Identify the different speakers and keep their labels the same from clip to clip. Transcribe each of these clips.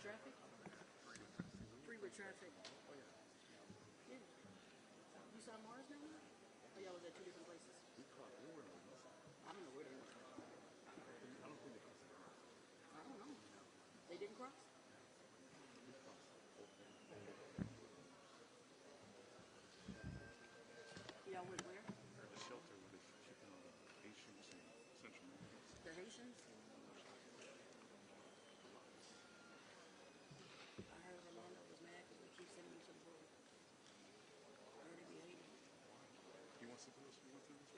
Speaker 1: traffic? Free with traffic.
Speaker 2: Oh yeah.
Speaker 1: Yeah. You saw Mars down there? Oh, y'all was at two different places.
Speaker 2: We were in the east.
Speaker 1: I don't know where they went.
Speaker 2: I don't think they crossed the line.
Speaker 1: I don't know. They didn't cross?
Speaker 2: We crossed both ends.
Speaker 1: Y'all went where?
Speaker 2: The shelter where they're keeping all the Haitians and Central Americans.
Speaker 1: The Haitians? I heard Rolando was mad because we keep sending him to the border. I heard he be hating.
Speaker 2: He wants to do this. We went through this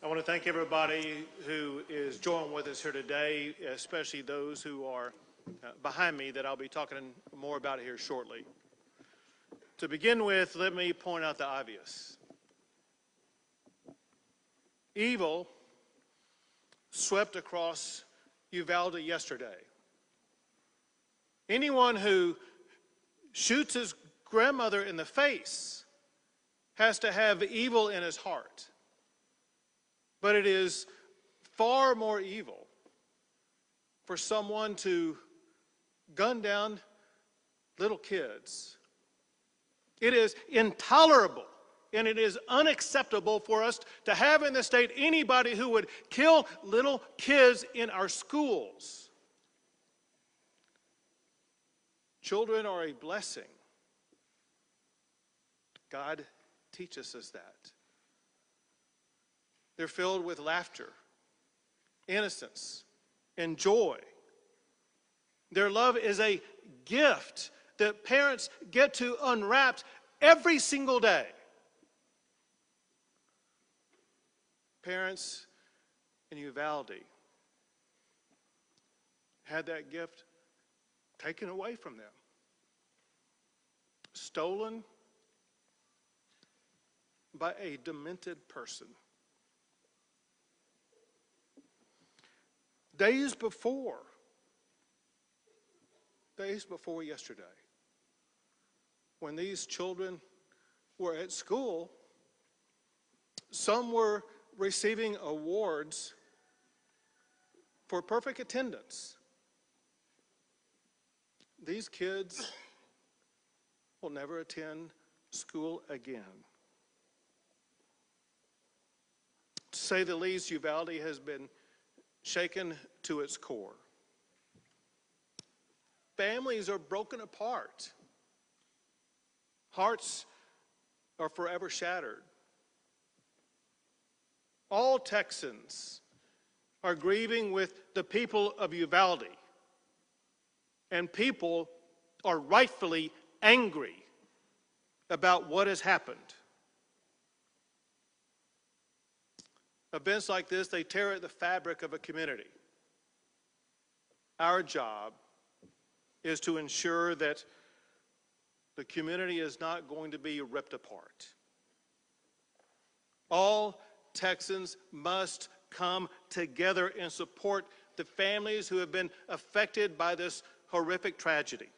Speaker 3: I want to thank everybody who is joining with us here today, especially those who are behind me that I'll be talking more about here shortly. To begin with, let me point out the obvious. Evil swept across Uvalde yesterday. Anyone who shoots his grandmother in the face has to have evil in his heart. But it is far more evil for someone to gun down little kids. It is intolerable and it is unacceptable for us to have in this state anybody who would kill little kids in our schools. Children are a blessing. God teaches us that. They're filled with laughter, innocence, and joy. Their love is a gift that parents get to unwrap every single day. Parents in Uvalde had that gift taken away from them, stolen by a demented person. Days before yesterday, when these children were at school, some were receiving awards for perfect attendance. These kids will never attend school again. To say the least, Uvalde has been shaken to its core. Families are broken apart. Hearts are forever shattered. All Texans are grieving with the people of Uvalde, and people are rightfully angry about what has happened. Events like this, they tear at the fabric of a community. Our job is to ensure that the community is not going to be ripped apart. All Texans must come together and support the families who have been affected by this horrific tragedy.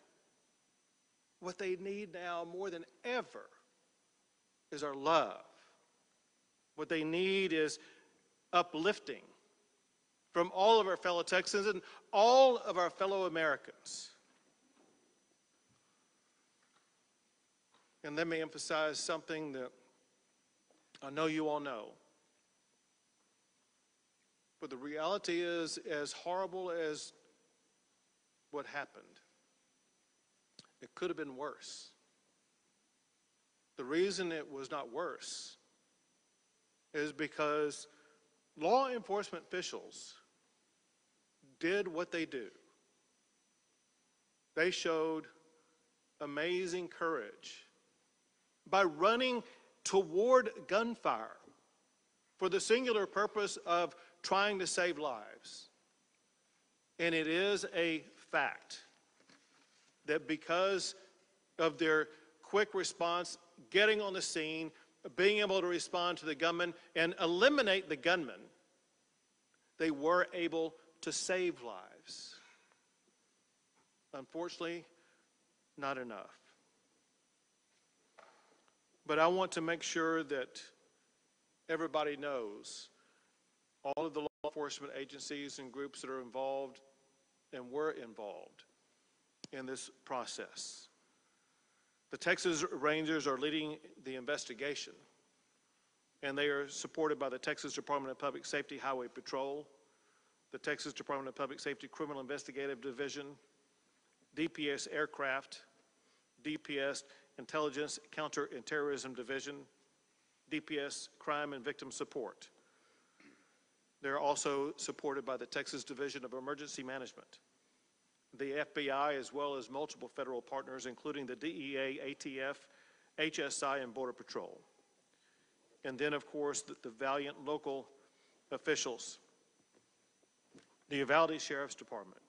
Speaker 3: What they need now more than ever is our love. What they need is uplifting from all of our fellow Texans and all of our fellow Americans. And let me emphasize something that I know you all know. But the reality is, as horrible as what happened, it could have been worse. The reason it was not worse is because law enforcement officials did what they do. They showed amazing courage by running toward gunfire for the singular purpose of trying to save lives. And it is a fact that because of their quick response, getting on the scene, being able to respond to the gunman and eliminate the gunman, they were able to save lives. Unfortunately, not enough. But I want to make sure that everybody knows, all of the law enforcement agencies and groups that are involved and were involved in this process. The Texas Rangers are leading the investigation, and they are supported by the Texas Department of Public Safety Highway Patrol, the Texas Department of Public Safety Criminal Investigative Division, DPS Aircraft, DPS Intelligence Counter and Terrorism Division, DPS Crime and Victim Support. They're also supported by the Texas Division of Emergency Management, the FBI, as well as multiple federal partners, including the DEA, ATF, HSI, and Border Patrol. And then, of course, the valiant local officials, the Uvalde Sheriff's Department,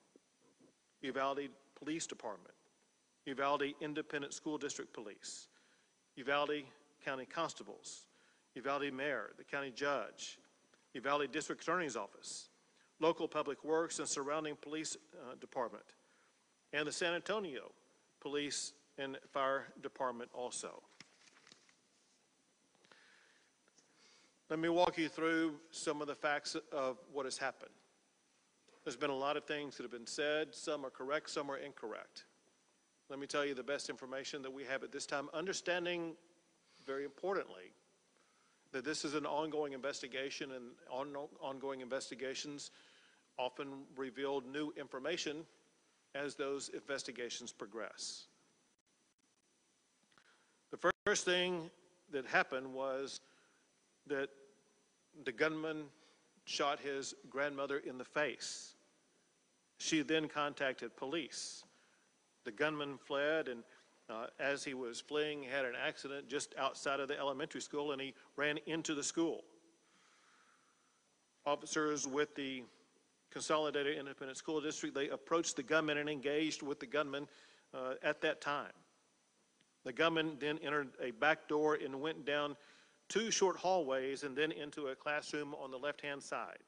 Speaker 3: Uvalde Police Department, Uvalde Independent School District Police, Uvalde County Constables, Uvalde Mayor, the County Judge, Uvalde District Attorney's Office, local public works and surrounding police department, and the San Antonio Police and Fire Department also. Let me walk you through some of the facts of what has happened. There's been a lot of things that have been said. Some are correct, some are incorrect. Let me tell you the best information that we have at this time, understanding, very importantly, that this is an ongoing investigation, and ongoing investigations often reveal new information as those investigations progress. The first thing that happened was that the gunman shot his grandmother in the face. She then contacted police. The gunman fled, and as he was fleeing, he had an accident just outside of the elementary school, and he ran into the school. Officers with the Consolidated Independent School District, they approached the gunman and engaged with the gunman at that time. The gunman then entered a back door and went down 2 short hallways and then into a classroom on the left-hand side.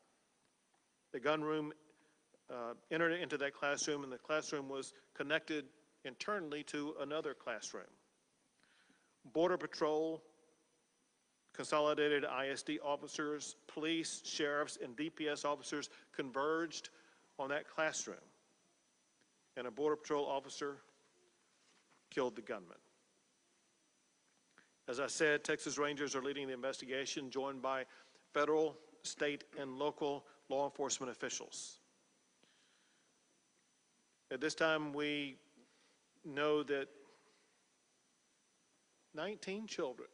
Speaker 3: The gunman entered into that classroom, and the classroom was connected internally to another classroom. Border Patrol, Consolidated ISD officers, police, sheriffs, and DPS officers converged on that classroom, and a Border Patrol officer killed the gunman. As I said, Texas Rangers are leading the investigation, joined by federal, state, and local law enforcement officials. At this time, we know that 19 children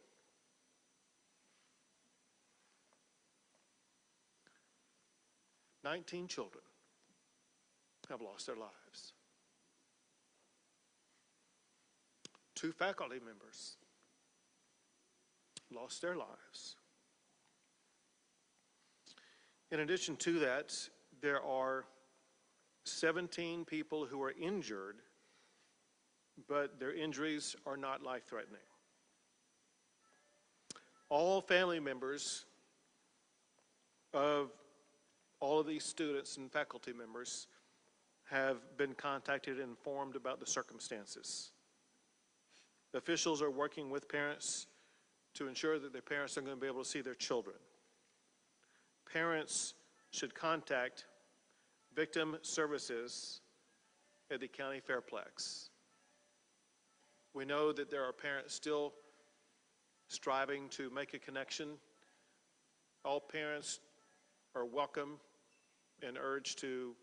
Speaker 3: have lost their lives. 2 faculty members lost their lives. In addition to that, there are 17 people who are injured, but their injuries are not life-threatening. All family members of all of these students and faculty members have been contacted and informed about the circumstances. Officials are working with parents to ensure that their parents are going to be able to see their children. Parents should contact victim services at the county fairplex. We know that there are parents still striving to make a connection. All parents are welcome and urged to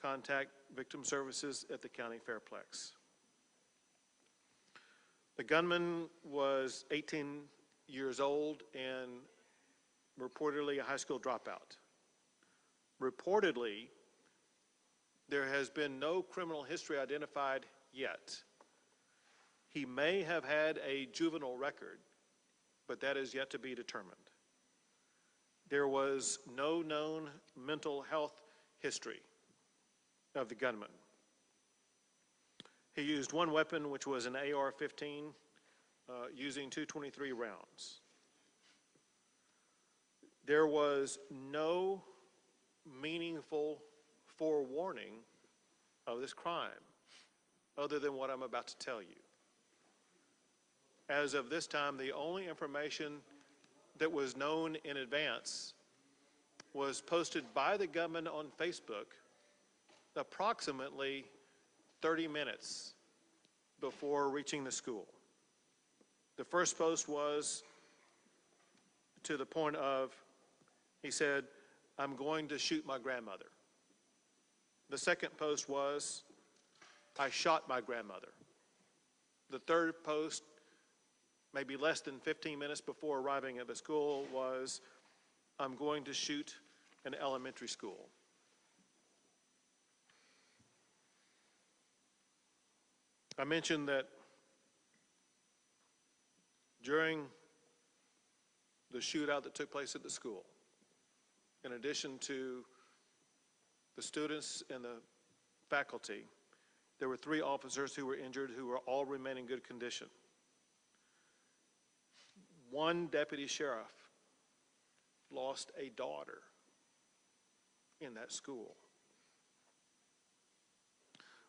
Speaker 3: contact victim services at the county fairplex. The gunman was 18 years old and reportedly a high school dropout. Reportedly, there has been no criminal history identified yet. He may have had a juvenile record, but that is yet to be determined. There was no known mental health history of the gunman. He used one weapon, which was an AR-15, using 223 rounds. There was no meaningful forewarning of this crime other than what I'm about to tell you. As of this time, the only information that was known in advance was posted by the gunman on Facebook approximately 30 minutes before reaching the school. The first post was to the point of, he said, "I'm going to shoot my grandmother." The second post was, "I shot my grandmother." The third post, maybe less than 15 minutes before arriving at the school, was, "I'm going to shoot an elementary school." I mentioned that during the the shootout that took place at the school. In addition to the students and the faculty, there were 3 officers who were injured who were all remain in good condition. 1 deputy sheriff lost a daughter in that school.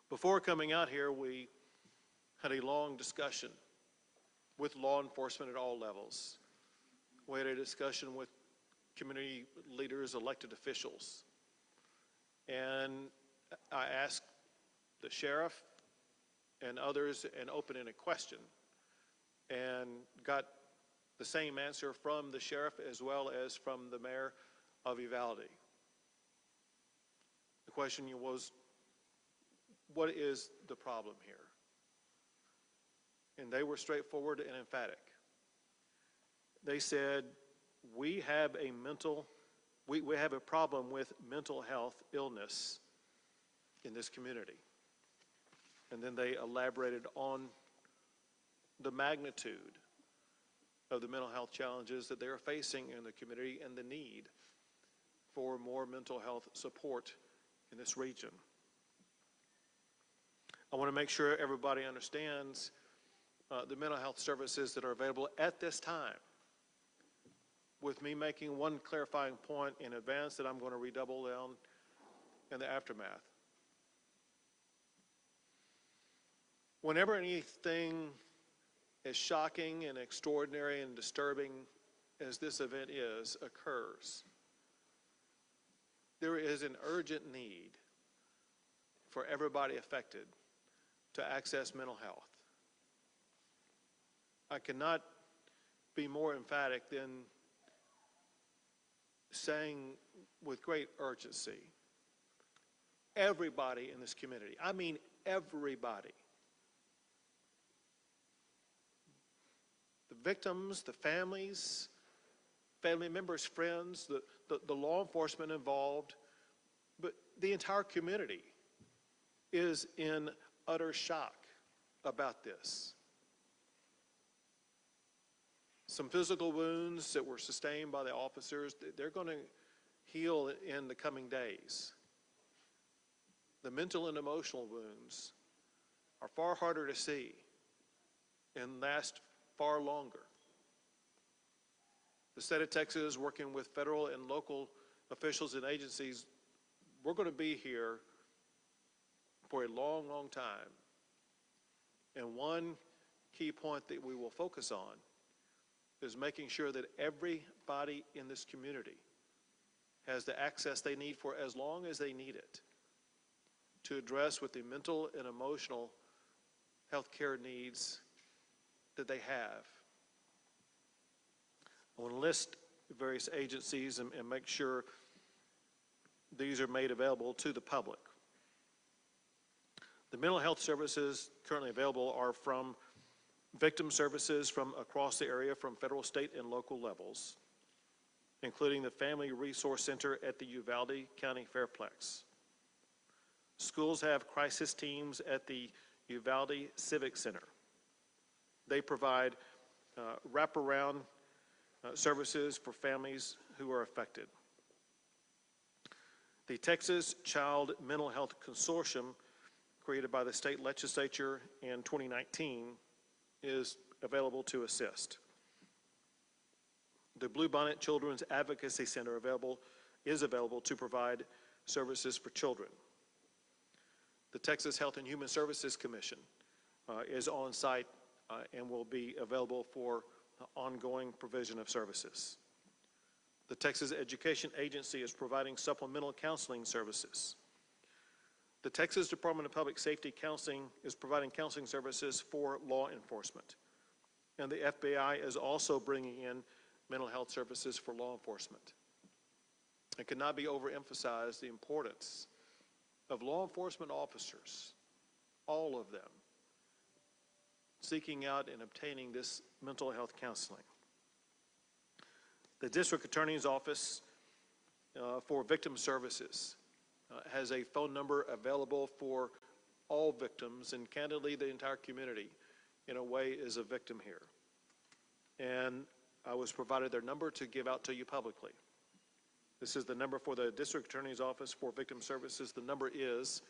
Speaker 3: Before coming out here, we had a long discussion with law enforcement at all levels. We had a discussion with community leaders, elected officials. And I asked the sheriff and others an open-ended question and got the same answer from the sheriff as well as from the mayor of Uvalde. The question was, what is the problem here? And they were straightforward and emphatic. They said, we have a problem with mental health illness in this community. And then they elaborated on the magnitude of the mental health challenges that they are facing in the community and the need for more mental health support in this region. I want to make sure everybody understands the mental health services that are available at this time, with me making one clarifying point in advance that I'm going to redouble down in the aftermath. Whenever anything as shocking and extraordinary and disturbing as this event occurs, there is an urgent need for everybody affected to access mental health. I cannot be more emphatic than saying with great urgency, everybody in this community, I mean everybody, the victims, the families, family members, friends, the law enforcement involved, but the entire community is in utter shock about this. Some physical wounds that were sustained by the officers, they're going to heal in the coming days. The mental and emotional wounds are far harder to see and last far longer. The state of Texas, working with federal and local officials and agencies, we're going to be here for a long, long time. And one key point that we will focus on is making sure that everybody in this community has the access they need for as long as they need it to address with the mental and emotional health care needs that they have. I want to list various agencies and make sure these are made available to the public. The mental health services currently available are from victim services from across the area, from federal, state, and local levels, including the Family Resource Center at the Uvalde County Fairplex. Schools have crisis teams at the Uvalde Civic Center. They provide wraparound services for families who are affected. The Texas Child Mental Health Consortium, created by the state legislature in 2019, is available to assist. The Bluebonnet Children's Advocacy Center is available to provide services for children. The Texas Health and Human Services Commission is on site and will be available for ongoing provision of services. The Texas Education Agency is providing supplemental counseling services. The Texas Department of Public Safety Counseling is providing counseling services for law enforcement. And the FBI is also bringing in mental health services for law enforcement. It cannot be overemphasized the importance of law enforcement officers, all of them, seeking out and obtaining this mental health counseling. The District Attorney's Office for Victim Services has a phone number available for all victims, and candidly the entire community in a way is a victim here. And I was provided their number to give out to you publicly. This is the number for the District Attorney's Office for Victim Services. The number is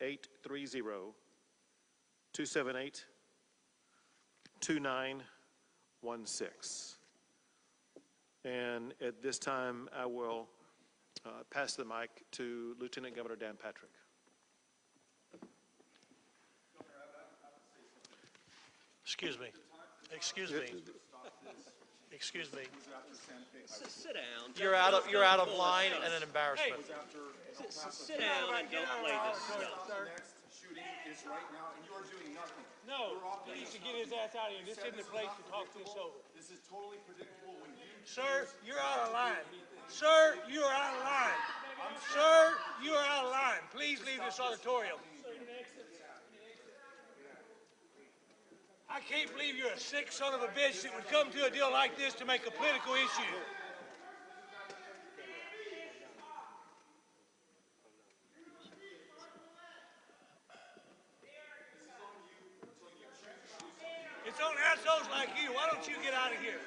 Speaker 3: 830-278-2916. And at this time, I will pass the mic to Lieutenant Governor Dan Patrick.
Speaker 4: Excuse me. Excuse me. Excuse me.
Speaker 5: Sit down.
Speaker 4: You're out of line and an embarrassment.
Speaker 5: Sit down and don't play this stuff.
Speaker 2: Next shooting is right now, and you are doing nothing.
Speaker 6: No, he needs to get his ass out of here. This isn't the place to talk this over.
Speaker 2: This is totally predictable when you.
Speaker 6: Sir, you're out of line. Sir, you are out of line. Sir, you are out of line. Please leave this auditorium. I can't believe you're a sick son of a bitch that would come to a deal like this to make a political issue. It's on assholes like you. Why don't you get out of here?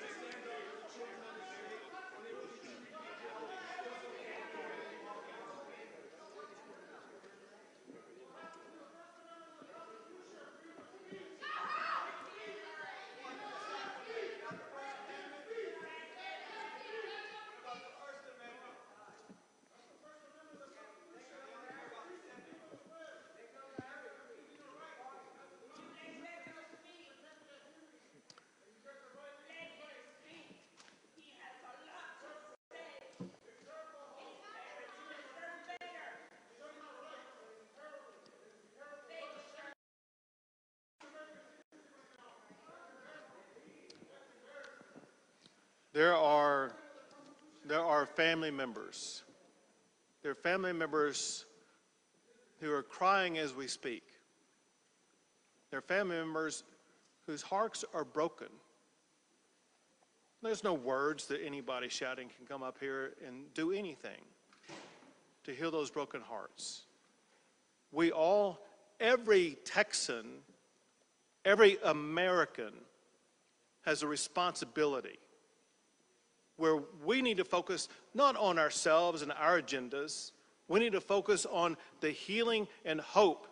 Speaker 3: There are family members. There are family members who are crying as we speak. There are family members whose hearts are broken. There's no words that anybody shouting can come up here and do anything to heal those broken hearts. We all, every Texan, every American has a responsibility where we need to focus not on ourselves and our agendas. We need to focus on the healing and hope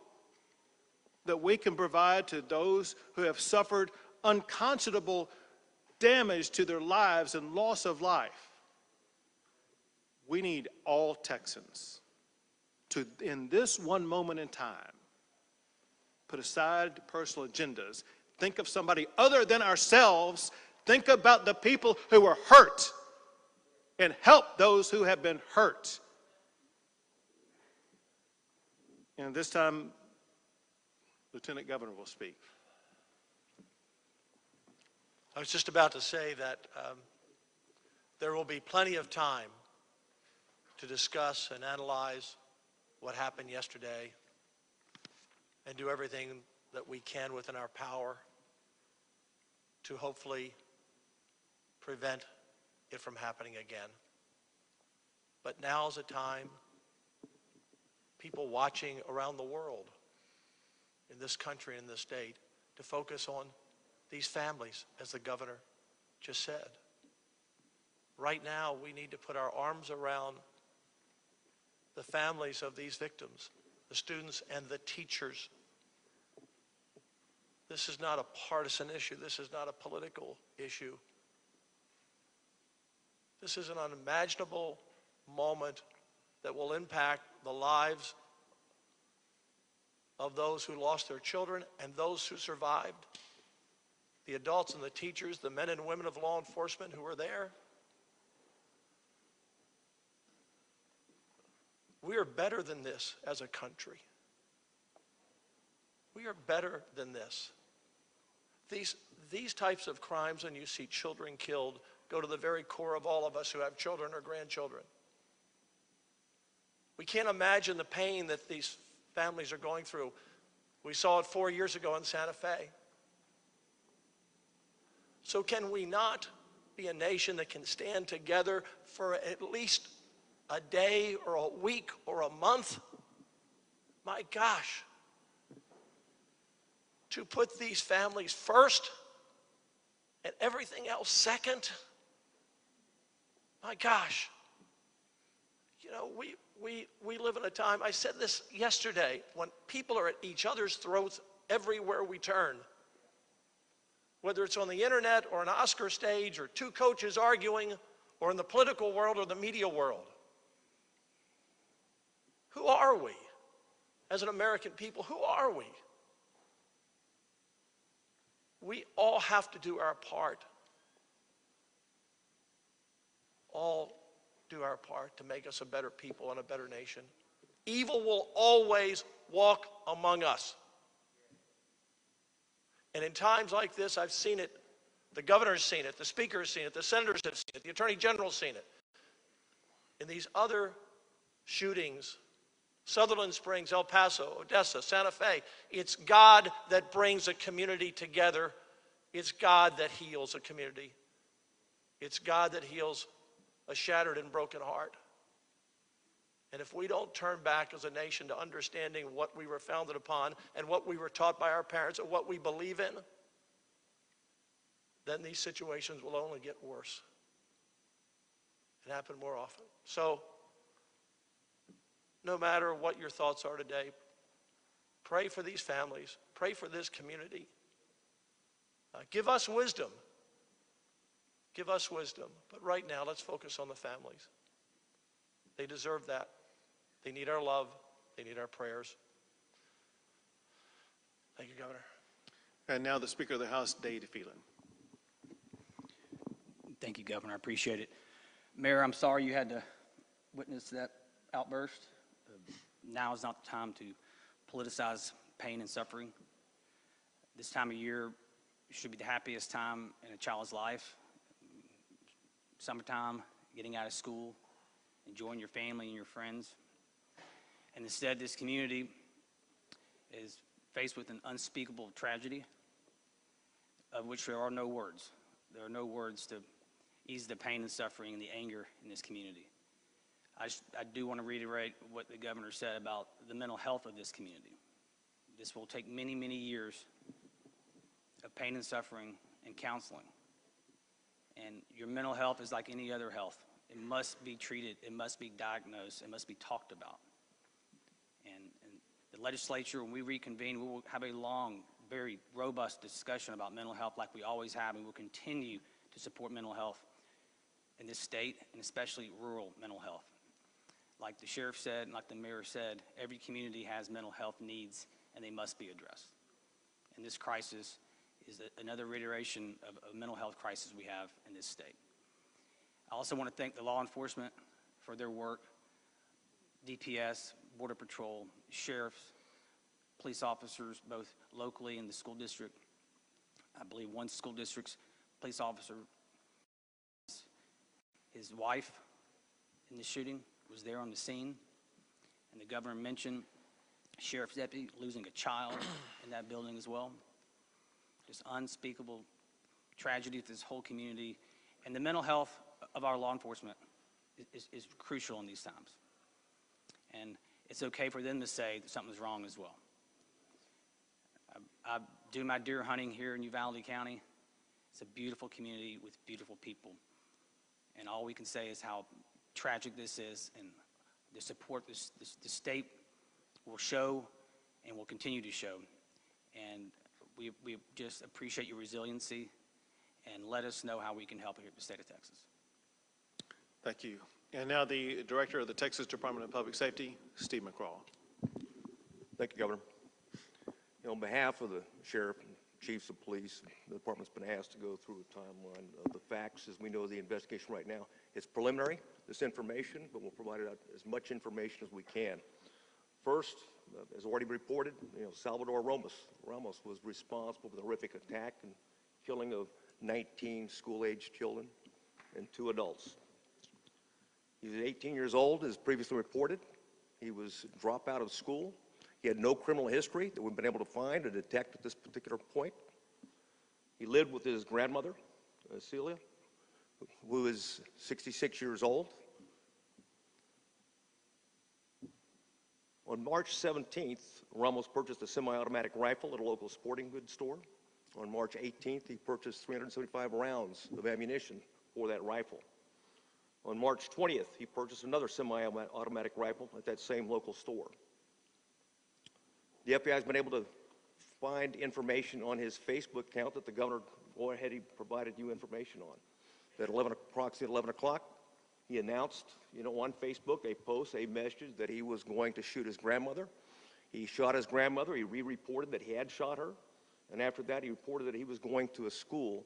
Speaker 3: that we can provide to those who have suffered unconscionable damage to their lives and loss of life. We need all Texans to, in this one moment in time, put aside personal agendas, think of somebody other than ourselves, think about the people who are hurt, and help those who have been hurt. And this time, Lieutenant Governor will speak.
Speaker 4: I was just about to say that there will be plenty of time to discuss and analyze what happened yesterday and do everything that we can within our power to hopefully prevent it from happening again. But now's a time, people watching around the world, in this country, in this state, to focus on these families, as the governor just said. Right now, we need to put our arms around the families of these victims, the students and the teachers. This is not a partisan issue. This is not a political issue. This is an unimaginable moment that will impact the lives of those who lost their children and those who survived, the adults and the teachers, the men and women of law enforcement who were there. We are better than this as a country. We are better than this. These types of crimes, when you see children killed, go to the very core of all of us who have children or grandchildren. We can't imagine the pain that these families are going through. We saw it 4 years ago in Santa Fe. So can we not be a nation that can stand together for at least a day or a week or a month? My gosh. To put these families first and everything else second. My gosh. You know, we live in a time, I said this yesterday, when people are at each other's throats everywhere we turn. Whether it's on the internet or an Oscar stage or two coaches arguing or in the political world or the media world. Who are we as an American people? Who are we? We all have to do our part. All do our part to make us a better people and a better nation. Evil will always walk among us. And in times like this, I've seen it. The governor's seen it. The speaker's seen it. The senators have seen it. The attorney general's seen it. In these other shootings, Sutherland Springs, El Paso, Odessa, Santa Fe, it's God that brings a community together. It's God that heals a community. It's God that heals a shattered and broken heart. And if we don't turn back as a nation to understanding what we were founded upon and what we were taught by our parents and what we believe in, then these situations will only get worse and happen more often. So, no matter what your thoughts are today, pray for these families, pray for this community. Give us wisdom. Give us wisdom. But right now, let's focus on the families. They deserve that. They need our love. They need our prayers. Thank you, Governor.
Speaker 3: And now the Speaker of the House, Dade Phelan.
Speaker 7: Thank you, Governor. I appreciate it. Mayor, I'm sorry you had to witness that outburst. Now is not the time to politicize pain and suffering. This time of year should be the happiest time in a child's life. Summertime, getting out of school, enjoying your family and your friends. And instead, this community is faced with an unspeakable tragedy of which there are no words. There are no words to ease the pain and suffering and the anger in this community. I do want to reiterate what the governor said about the mental health of this community. This will take many, many years of pain and suffering and counseling. And your mental health is like any other health. It must be treated, it must be diagnosed, it must be talked about. And the legislature, when we reconvene, we will have a long, very robust discussion about mental health like we always have, and we'll continue to support mental health in this state, and especially rural mental health. Like the sheriff said, and like the mayor said, every community has mental health needs, and they must be addressed. And this crisis is another reiteration of a mental health crisis we have in this state. I also want to thank the law enforcement for their work, DPS, Border Patrol, sheriffs, police officers, both locally in the school district. I believe one school district's police officer, his wife in the shooting was there on the scene. And the governor mentioned sheriff's deputy losing a child in that building as well. Just unspeakable tragedy to this whole community. And the mental health of our law enforcement is crucial in these times. And it's okay for them to say that something's wrong as well. I do my deer hunting here in Uvalde County. It's a beautiful community with beautiful people. And all we can say is how tragic this is, and the support the state will show and will continue to show. And we just appreciate your resiliency, and let us know how we can help here at the state of Texas.
Speaker 3: Thank you. And now the Director of the Texas Department of Public Safety, Steve McCraw.
Speaker 8: Thank you, Governor. On behalf of the sheriff and chiefs of police, the department's been asked to go through a timeline of the facts as we know the investigation right now. It's preliminary, this information, but we'll provide out as much information as we can. First, as already reported, Salvador Ramos was responsible for the horrific attack and killing of 19 school-aged children and 2 adults. He was 18 years old, as previously reported. He was dropped out of school. He had no criminal history that we've been able to find or detect at this particular point. He lived with his grandmother, Celia, who is 66 years old. On March 17th, Ramos purchased a semi-automatic rifle at a local sporting goods store. On March 18th, he purchased 375 rounds of ammunition for that rifle. On March 20th, he purchased another semi-automatic rifle at that same local store. The FBI has been able to find information on his Facebook account that the governor already provided you information on. At approximately 11 o'clock, he announced, on Facebook, a post, a message that he was going to shoot his grandmother. He shot his grandmother. He re-reported that he had shot her. And after that, he reported that he was going to a school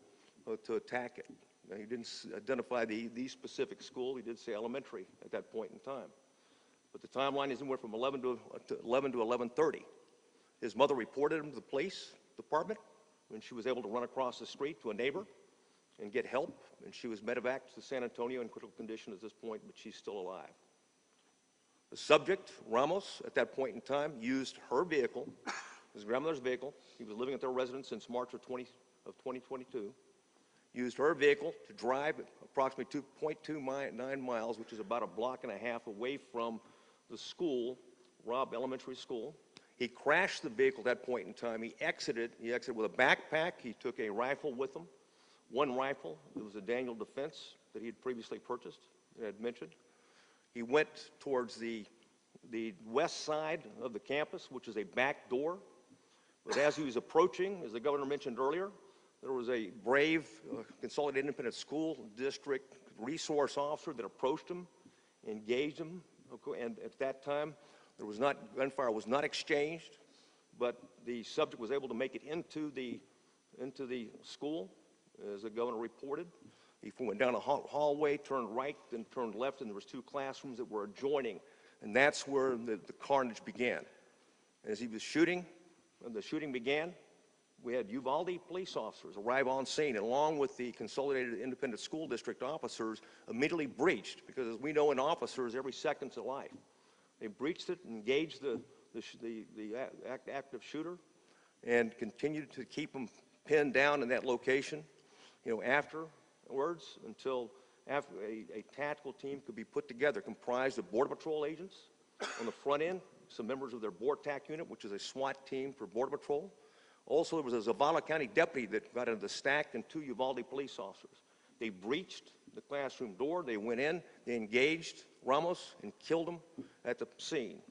Speaker 8: to attack it. Now, he didn't identify the specific school. He did say elementary at that point in time. But the timeline is anywhere from 11 to 11:30. His mother reported him to the police department when she was able to run across the street to a neighbor and get help. And she was medevaced to San Antonio in critical condition at this point, but she's still alive. The subject, Ramos, at that point in time, used her vehicle, his grandmother's vehicle. He was living at their residence since March of 2022. Used her vehicle to drive approximately 2.29 miles, which is about a block and a half away from the school, Robb Elementary School. He crashed the vehicle at that point in time. He exited with a backpack. He took a rifle with him, one rifle. It was a Daniel Defense that he had previously purchased and had mentioned. He went towards the west side of the campus, which is a back door. But as he was approaching, as the governor mentioned earlier, there was a brave Consolidated Independent School District resource officer that approached him, engaged him, and at that time, gunfire was not exchanged, but the subject was able to make it into the school, as the governor reported. He went down a hallway, turned right, then turned left, and there was two classrooms that were adjoining, and that's where the carnage began. As he was shooting, when the shooting began, we had Uvalde police officers arrive on scene, and along with the Consolidated Independent School District officers, immediately breached, because as we know in officers, every second's a life. They breached it, engaged the active shooter, and continued to keep him pinned down in that location, afterwards, until after a tactical team could be put together, comprised of Border Patrol agents on the front end, some members of their BORTAC unit, which is a SWAT team for Border Patrol. Also, there was a Zavala County deputy that got into the stack, and two Uvalde police officers. They breached the classroom door. They went in, they engaged Ramos and killed him at the scene.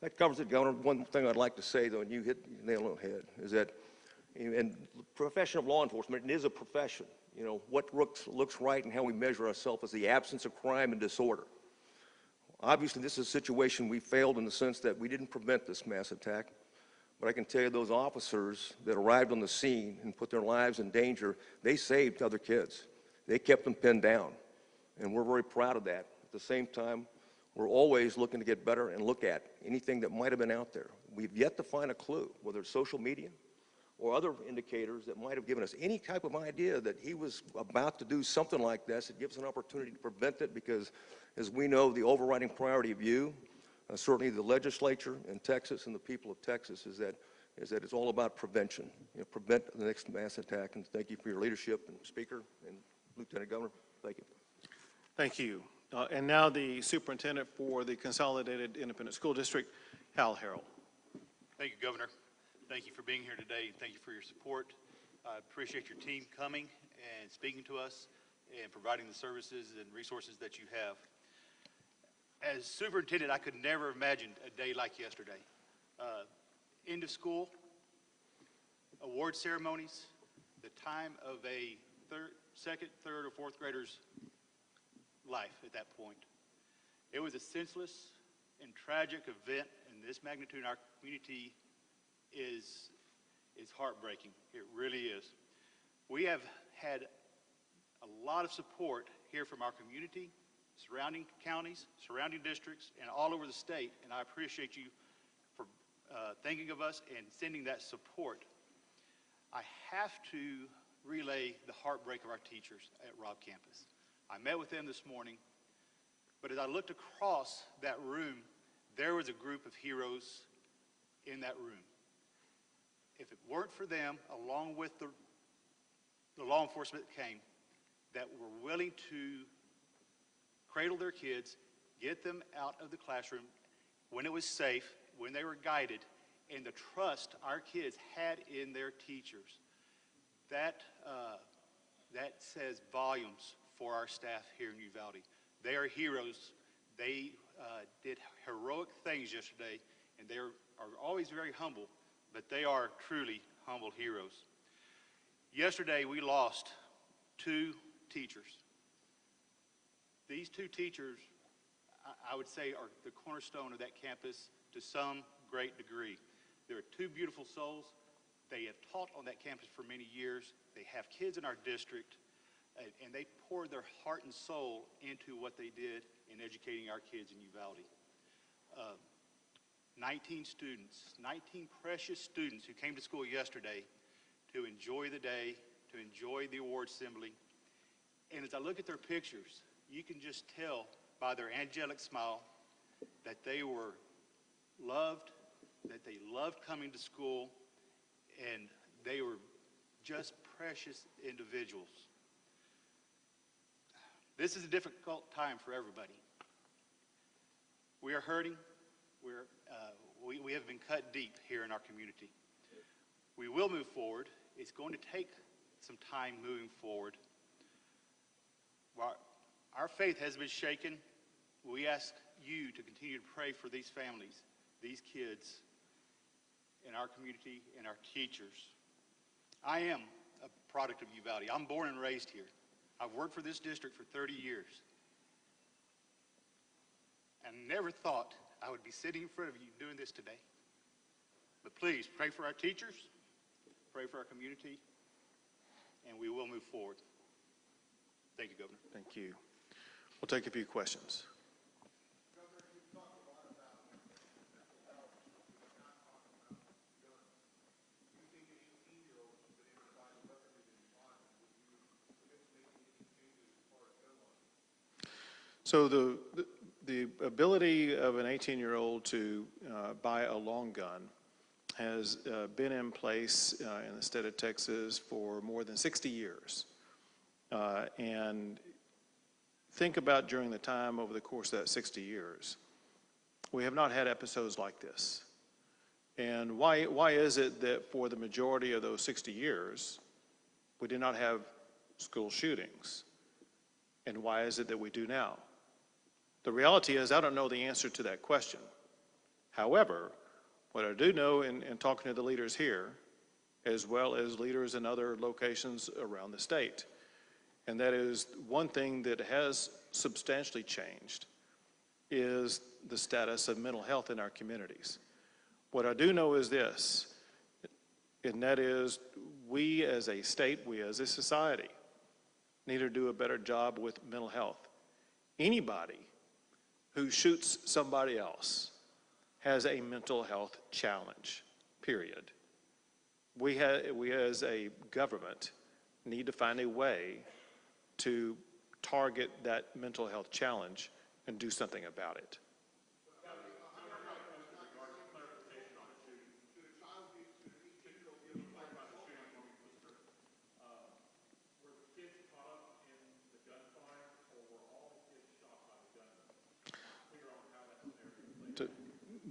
Speaker 8: That covers it, Governor. One thing I'd like to say, though, and you hit the nail on the head, is that in the profession of law enforcement, it is a profession. What looks right and how we measure ourselves is the absence of crime and disorder. Obviously, this is a situation we failed in the sense that we didn't prevent this mass attack. But I can tell you those officers that arrived on the scene and put their lives in danger, they saved other kids. They kept them pinned down. And we're very proud of that. At the same time, we're always looking to get better and look at anything that might have been out there. We've yet to find a clue, whether it's social media or other indicators that might have given us any type of idea that he was about to do something like this. It gives us an opportunity to prevent it because, as we know, the overriding priority of you, certainly the legislature in Texas and the people of Texas, is that it's all about prevention. Prevent the next mass attack. And thank you for your leadership, and Speaker and Lieutenant Governor. Thank you.
Speaker 3: Thank you. And now the superintendent for the Consolidated Independent School District, Hal Harrell.
Speaker 2: Thank you, Governor. Thank you for being here today. Thank you for your support. I appreciate your team coming and speaking to us and providing the services and resources that you have. As superintendent, I could never imagine a day like yesterday. End of school, award ceremonies, the time of a second, third, or fourth grader's life at that point. It was a senseless and tragic event, and this magnitude in our community is heartbreaking. It really is. We have had a lot of support here from our community, surrounding counties, surrounding districts, and all over the state, and I appreciate you for thinking of us and sending that support. I have to relay the heartbreak of our teachers at Robb campus. I met with them this morning, but as I looked across that room, there was a group of heroes in that room. If it weren't for them, along with the law enforcement that came, that were willing to cradle their kids, get them out of the classroom when it was safe, when they were guided, and the trust our kids had in their teachers. That says volumes for our staff here in Uvalde. They are heroes. They did heroic things yesterday, and they are always very humble, but they are truly humble heroes. Yesterday, we lost 2 teachers. These 2 teachers, I would say, are the cornerstone of that campus to some great degree. They are 2 beautiful souls. They have taught on that campus for many years. They have kids in our district, and they poured their heart and soul into what they did in educating our kids in Uvalde. 19 students, 19 precious students who came to school yesterday to enjoy the day, to enjoy the award assembly. And as I look at their pictures, you can just tell by their angelic smile that they were loved, that they loved coming to school, and they were just precious individuals. This is a difficult time for everybody. We are hurting. We have been cut deep here in our community. We will move forward. It's going to take some time moving forward. While our faith has been shaken, we ask you to continue to pray for these families, these kids in our community, and our teachers. I am a product of Uvalde. I'm born and raised here. I've worked for this district for 30 years. I never thought I would be sitting in front of you doing this today. But please, pray for our teachers, pray for our community, and we will move forward. Thank you, Governor.
Speaker 3: Thank you. We'll take a few questions. So the ability of an 18-year-old to buy a long gun has been in place in the state of Texas for more than 60 years. And think about during the time over the course of that 60 years, we have not had episodes like this. And why is it that for the majority of those 60 years, we did not have school shootings? And why is it that we do now? The reality is I don't know the answer to that question. However, what I do know in talking to the leaders here, as well as leaders in other locations around the state, and that is one thing that has substantially changed is the status of mental health in our communities. What I do know is this, and that is we as a state, we as a society, need to do a better job with mental health. Anybody who shoots somebody else has a mental health challenge, period. We as a government need to find a way to target that mental health challenge and do something about it.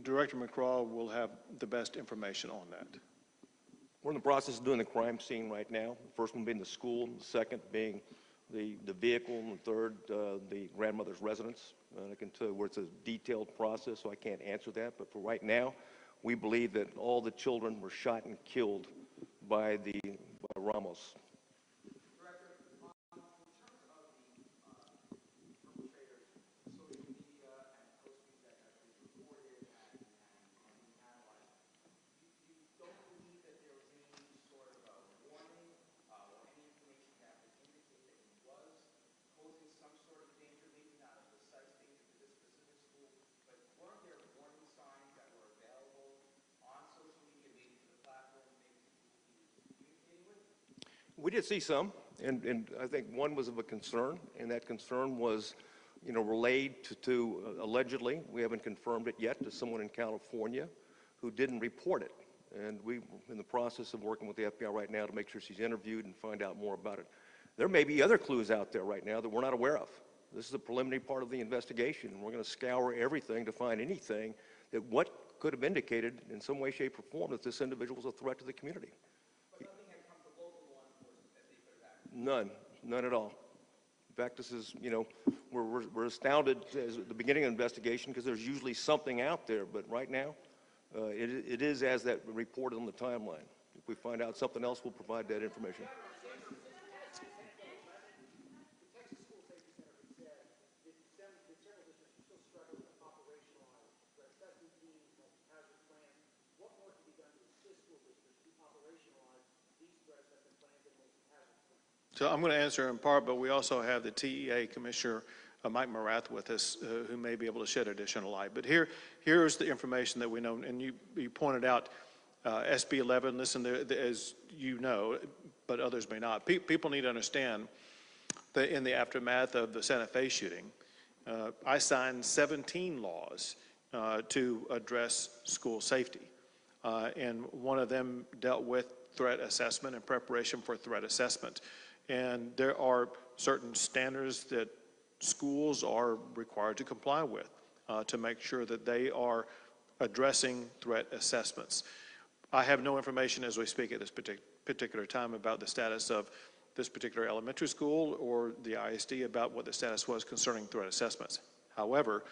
Speaker 3: Director McCraw will have the best information on that.
Speaker 8: We're in the process of doing the crime scene right now. The first one being the school, the second being the vehicle, and the third, the grandmother's residence. I can tell you where it's a detailed process, so I can't answer that. But for right now, we believe that all the children were shot and killed by Ramos. We did see some, and I think one was of a concern, and that concern was, relayed to allegedly, we haven't confirmed it yet, to someone in California who didn't report it. And we're in the process of working with the FBI right now to make sure she's interviewed and find out more about it. There may be other clues out there right now that we're not aware of. This is the preliminary part of the investigation. We're going to scour everything to find anything that what could have indicated in some way, shape, or form that this individual was a threat to the community. But nothing had come to local law enforcement that they could have acted? None at all. In fact, this is, you know, we're astounded at the beginning of the investigation because there's usually something out there, but right now, it is as that reported on the timeline. If we find out something else, we'll provide that information.
Speaker 3: So I'm going to answer in part, but we also have the TEA Commissioner, Mike Morath, with us, who may be able to shed additional light. But here's the information that we know, and you pointed out SB 11, listen, as you know, but others may not. People need to understand that in the aftermath of the Santa Fe shooting, I signed 17 laws to address school safety. And one of them dealt with threat assessment and preparation for threat assessment. And there are certain standards that schools are required to comply with to make sure that they are addressing threat assessments. I have no information as we speak at this particular time about the status of this particular elementary school or the ISD about what the status was concerning threat assessments. However,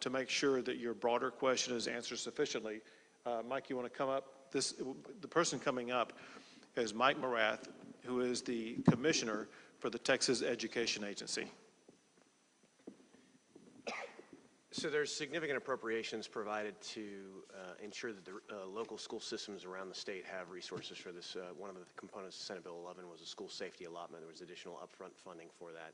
Speaker 3: to make sure that your broader question is answered sufficiently, Mike, you want to come up? The person coming up is Mike Morath, who is the commissioner for the Texas Education Agency.
Speaker 9: So there's significant appropriations provided to ensure that the local school systems around the state have resources for this. One of the components of Senate Bill 11 was a school safety allotment. There was additional upfront funding for that.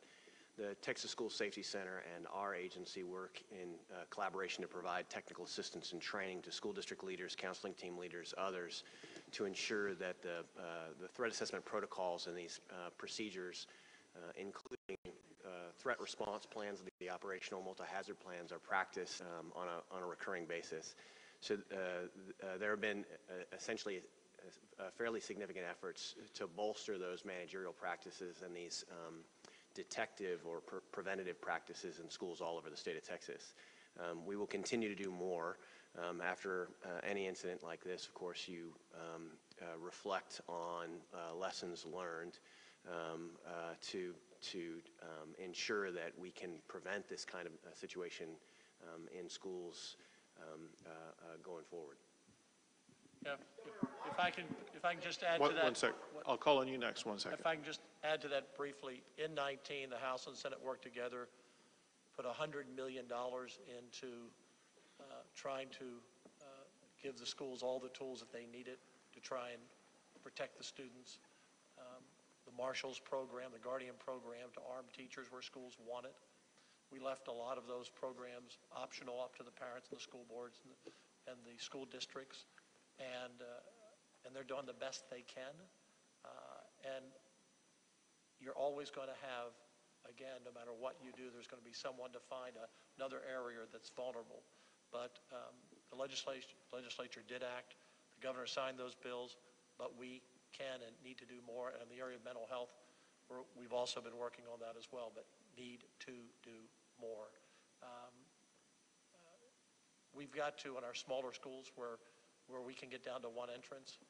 Speaker 9: The Texas School Safety Center and our agency work in collaboration to provide technical assistance and training to school district leaders, counseling team leaders, others, to ensure that the threat assessment protocols and these procedures, including threat response plans, the operational multi-hazard plans, are practiced on a recurring basis. So there have been essentially fairly significant efforts to bolster those managerial practices and these detective or preventative practices in schools all over the state of Texas. We will continue to do more. After any incident like this, of course, you reflect on lessons learned to ensure that we can prevent this kind of situation in schools going forward.
Speaker 4: Yeah, if I can just add to that.
Speaker 3: One sec. I'll call on you next. 1 second.
Speaker 4: If I can just add to that briefly, in 19, the House and Senate worked together, put $100 million into trying to give the schools all the tools that they needed to try and protect the students. The Marshals program, the Guardian program to arm teachers where schools want it. We left a lot of those programs optional up to the parents and the school boards and the school districts. And they're doing the best they can. And you're always going to have, again, no matter what you do, there's going to be someone to find another area that's vulnerable. But the legislature did act. The governor signed those bills, but we can and need to do more. And in the area of mental health, we've also been working on that as well, but need to do more. We've got to, in our smaller schools, where we can get down to one entrance.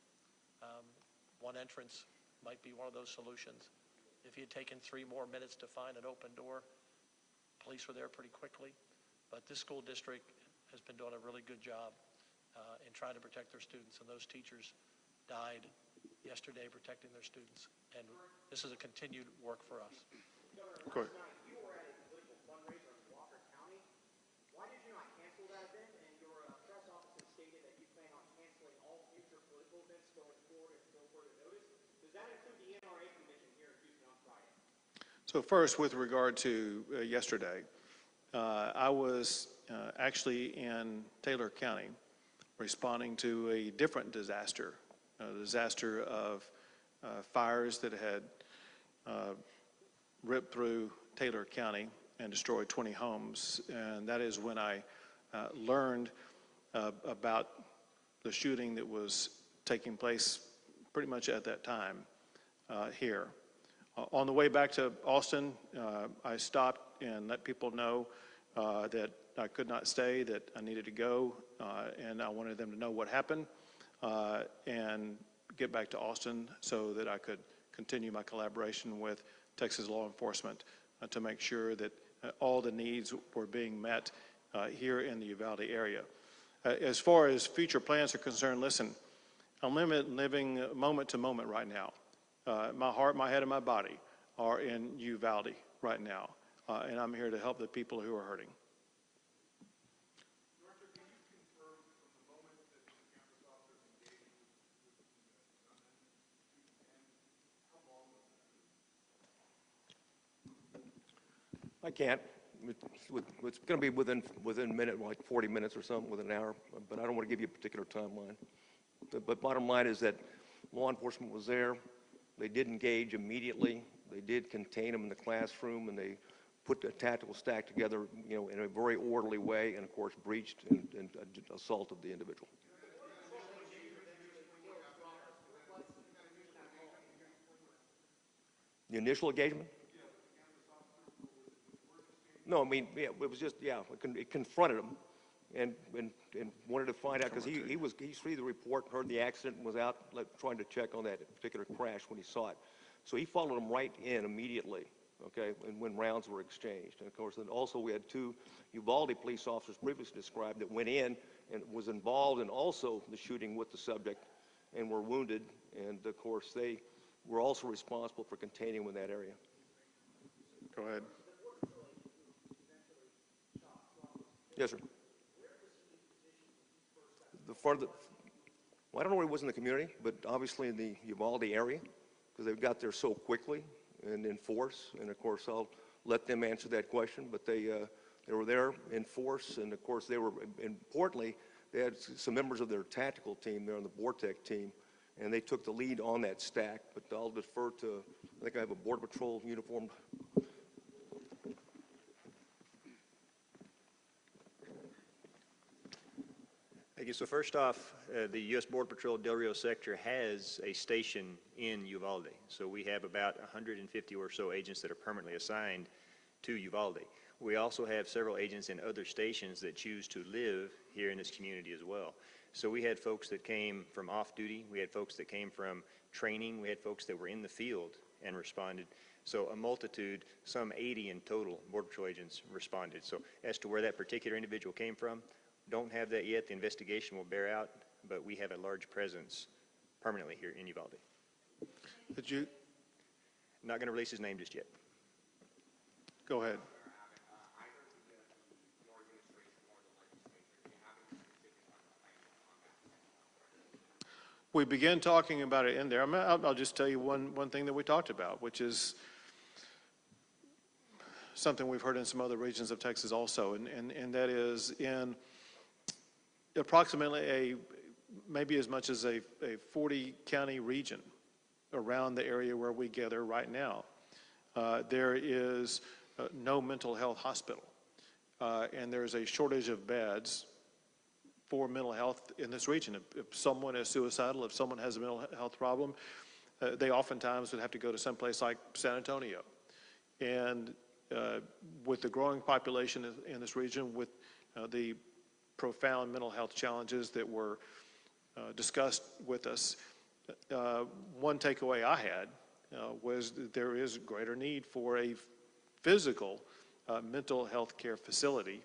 Speaker 4: One entrance might be one of those solutions. If you had taken 3 more minutes to find an open door, police were there pretty quickly. But this school district has been doing a really good job in trying to protect their students. And those teachers died yesterday protecting their students. And this is a continued work for us.
Speaker 3: Go ahead.
Speaker 10: You were at a political fundraiser in Walker County. Why did you not cancel that event? And your press office has stated that you plan on canceling all future political events going forward until further notice. Does that include the NRA convention here in Houston on Friday?
Speaker 3: So first, with regard to yesterday, I was actually in Taylor County responding to a different disaster, a disaster of fires that had ripped through Taylor County and destroyed 20 homes. And that is when I learned about the shooting that was taking place pretty much at that time here. On the way back to Austin, I stopped and let people know that I could not stay, that I needed to go, and I wanted them to know what happened and get back to Austin so that I could continue my collaboration with Texas law enforcement to make sure that all the needs were being met here in the Uvalde area. As far as future plans are concerned, listen, I'm living moment to moment right now. My heart, my head, and my body are in Uvalde right now, and I'm here to help the people who are hurting.
Speaker 8: I can't. It's going to be within a minute, like 40 minutes or something, within an hour, but I don't want to give you a particular timeline. But bottom line is that law enforcement was there. They did engage immediately. They did contain them in the classroom, and they put a tactical stack together, in a very orderly way, and of course breached and assaulted the individual. The initial engagement? No, I mean, yeah, it was just, yeah, it confronted him and wanted to find out, because he read the report, heard the accident, and was out trying to check on that particular crash when he saw it. So he followed him right in immediately, okay, and when rounds were exchanged. And of course, then also we had 2 Uvalde police officers previously described that went in and was involved in also the shooting with the subject and were wounded. And of course, they were also responsible for containing him in that area.
Speaker 3: Go ahead.
Speaker 8: Yes, sir. Well, I don't know where he was in the community, but obviously in the Uvalde area, because they got there so quickly and in force. And of course, I'll let them answer that question. But they were there in force, and of course, they were, importantly, they had some members of their tactical team there on the Vortec team, and they took the lead on that stack. But I'll defer to, I think I have a Border Patrol uniformed.
Speaker 11: Thank you. So first off, the U.S. Border Patrol Del Rio sector has a station in Uvalde. So we have about 150 or so agents that are permanently assigned to Uvalde. We also have several agents in other stations that choose to live here in this community as well. So we had folks that came from off-duty. We had folks that came from training. We had folks that were in the field and responded. So a multitude, some 80 in total, Border Patrol agents responded. So as to where that particular individual came from, don't have that yet. The investigation will bear out, but we have a large presence permanently here in Uvalde.
Speaker 3: Did you?
Speaker 11: Not going to release his name just yet.
Speaker 3: Go ahead. We began talking about it in there. I'll just tell you one thing that we talked about, which is something we've heard in some other regions of Texas also, and that is in approximately maybe as much as a 40-county region around the area where we gather right now, there is no mental health hospital, and there's a shortage of beds for mental health in this region. If someone is suicidal, if someone has a mental health problem, they oftentimes would have to go to someplace like San Antonio. And with the growing population in this region, with the profound mental health challenges that were discussed with us, one takeaway I had was that there is greater need for a physical mental health care facility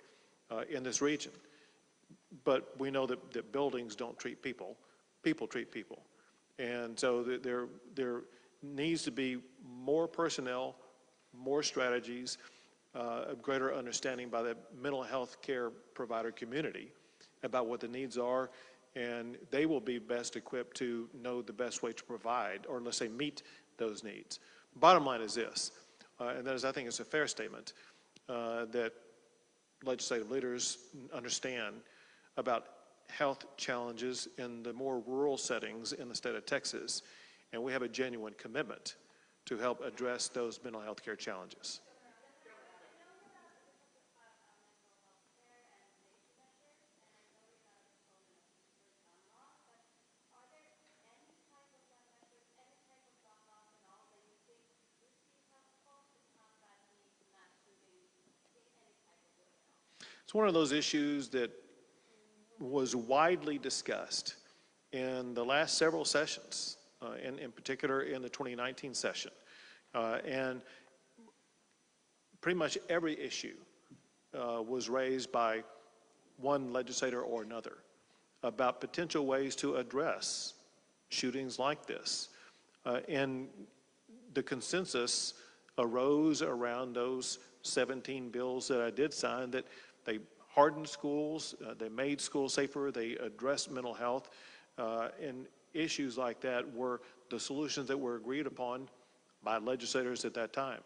Speaker 3: in this region. But we know that buildings don't treat people, people treat people. And so there needs to be more personnel, more strategies, a greater understanding by the mental health care provider community about what the needs are, and they will be best equipped to know the best way to provide, or let's say meet those needs. Bottom line is this, and that is, I think it's a fair statement, that legislative leaders understand about health challenges in the more rural settings in the state of Texas, and we have a genuine commitment to help address those mental health care challenges. one of those issues that was widely discussed in the last several sessions, in particular in the 2019 session. And pretty much every issue was raised by one legislator or another about potential ways to address shootings like this. And the consensus arose around those 17 bills that I did sign, that they hardened schools, they made schools safer, they addressed mental health, and issues like that were the solutions that were agreed upon by legislators at that time.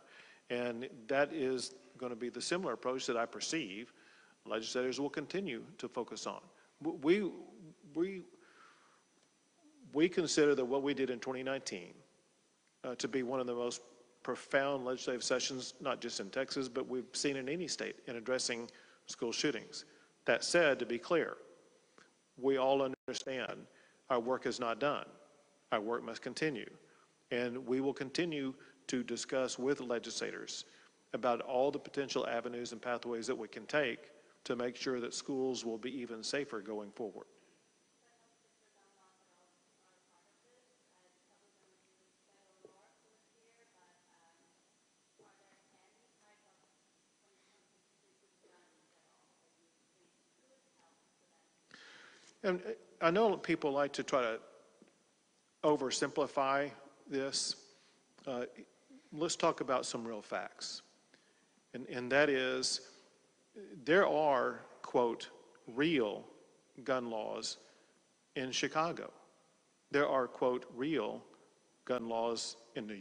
Speaker 3: And that is going to be the similar approach that I perceive legislators will continue to focus on. We consider that what we did in 2019 to be one of the most profound legislative sessions, not just in Texas, but we've seen in any state in addressing school shootings. That said, to be clear, we all understand our work is not done. Our work must continue. And we will continue to discuss with legislators about all the potential avenues and pathways that we can take to make sure that schools will be even safer going forward. And I know people like to try to oversimplify this. Let's talk about some real facts. And that is, there are, quote, real gun laws in Chicago. There are, quote, real gun laws in New York.